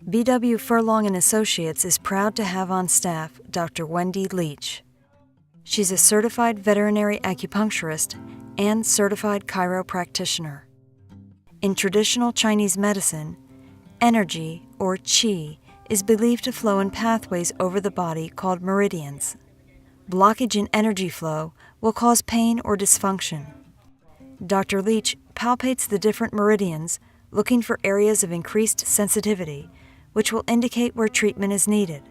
B.W. Furlong and Associates is proud to have on staff Dr. Wendy Leach. She's a certified veterinary acupuncturist and certified chiropractor. In traditional Chinese medicine, energy, or qi, is believed to flow in pathways over the body called meridians. Blockage in energy flow will cause pain or dysfunction. Dr. Leach palpates the different meridians, looking for areas of increased sensitivity, which will indicate where treatment is needed.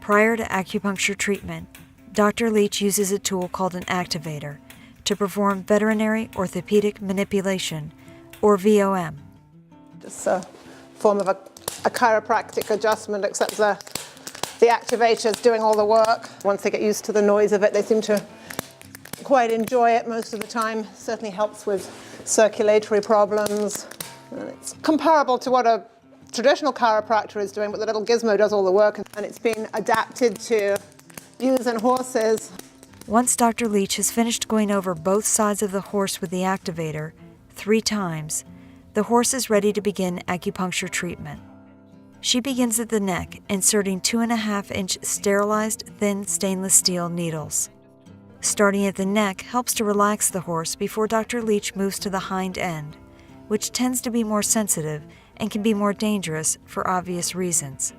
Prior to acupuncture treatment, Dr. Leach uses a tool called an activator to perform veterinary orthopedic manipulation, or VOM. It's a form of a chiropractic adjustment, except the activator is doing all the work. Once they get used to the noise of it, they seem to quite enjoy it most of the time. Certainly helps with circulatory problems. And it's comparable to what a traditional chiropractor is doing, but the little gizmo does all the work, and it's been adapted to use in horses. Once Dr. Leach has finished going over both sides of the horse with the activator 3 times, the horse is ready to begin acupuncture treatment. She begins at the neck, inserting 2.5-inch sterilized thin stainless steel needles. Starting at the neck helps to relax the horse before Dr. Leach moves to the hind end, which tends to be more sensitive and can be more dangerous for obvious reasons.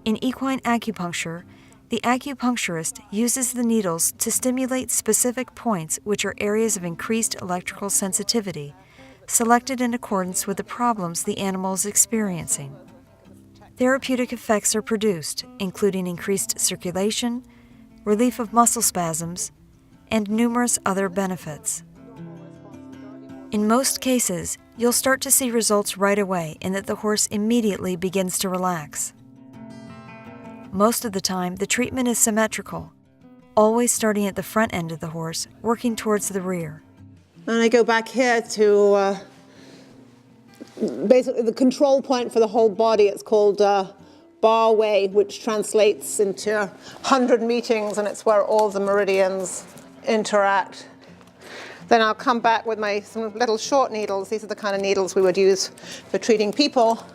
In equine acupuncture, the acupuncturist uses the needles to stimulate specific points which are areas of increased electrical sensitivity, selected in accordance with the problems the animal is experiencing. Therapeutic effects are produced, including increased circulation, relief of muscle spasms, and numerous other benefits. In most cases, you'll start to see results right away in that the horse immediately begins to relax. Most of the time, the treatment is symmetrical, always starting at the front end of the horse, working towards the rear. And I go back here to basically the control point for the whole body. It's called Barway, which translates into 100 meetings, and it's where all the meridians interact. Then I'll come back with some little short needles. These are the kind of needles we would use for treating people.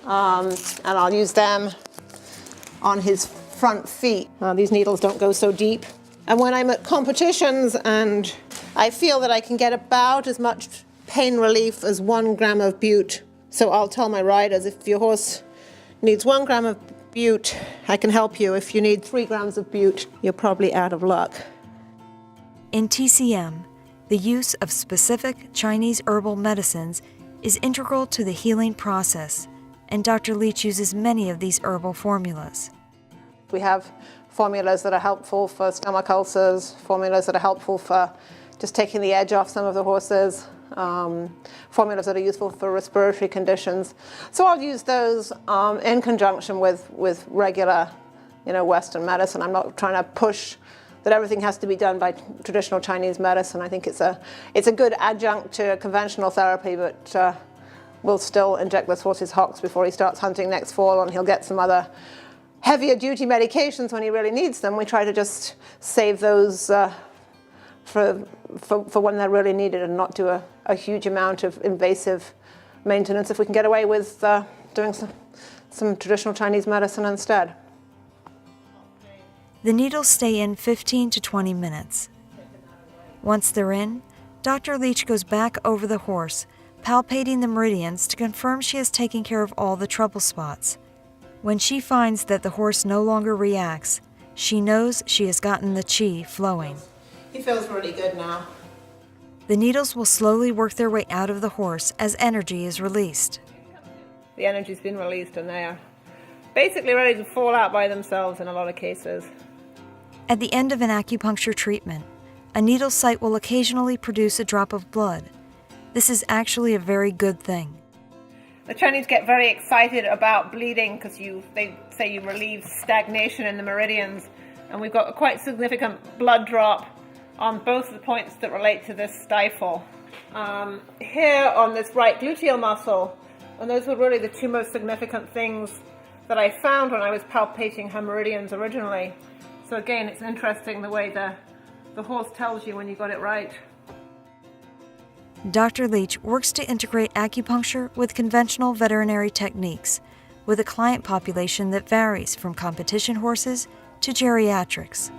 And I'll use them on his front feet. These needles don't go so deep. And when I'm at competitions and I feel that I can get about as much pain relief as 1 gram of bute, so I'll tell my riders, if your horse needs 1 gram of bute, I can help you. If you need 3 grams of bute, you're probably out of luck. In TCM, the use of specific Chinese herbal medicines is integral to the healing process, and Dr. Leach uses many of these herbal formulas. We have formulas that are helpful for stomach ulcers, formulas that are helpful for just taking the edge off some of the horses, formulas that are useful for respiratory conditions. So I'll use those in conjunction with regular, Western medicine. I'm not trying to push that everything has to be done by traditional Chinese medicine. I think it's a good adjunct to conventional therapy, but we'll still inject this horse's hocks before he starts hunting next fall, and he'll get some other heavier duty medications when he really needs them. We try to just save those for when they're really needed and not do a huge amount of invasive maintenance if we can get away with doing some traditional Chinese medicine instead. The needles stay in 15 to 20 minutes. Once they're in, Dr. Leach goes back over the horse, palpating the meridians to confirm she has taken care of all the trouble spots. When she finds that the horse no longer reacts, she knows she has gotten the qi flowing. He feels really good now. The needles will slowly work their way out of the horse as energy is released. The energy's been released and they are basically ready to fall out by themselves in a lot of cases. At the end of an acupuncture treatment, a needle site will occasionally produce a drop of blood. This is actually a very good thing. The Chinese get very excited about bleeding because they say you relieve stagnation in the meridians, and we've got a quite significant blood drop on both the points that relate to this stifle. Here on this right gluteal muscle, and those were really the 2 most significant things that I found when I was palpating her meridians originally. So again, it's interesting the way the horse tells you when you got it right. Dr. Leach works to integrate acupuncture with conventional veterinary techniques, with a client population that varies from competition horses to geriatrics.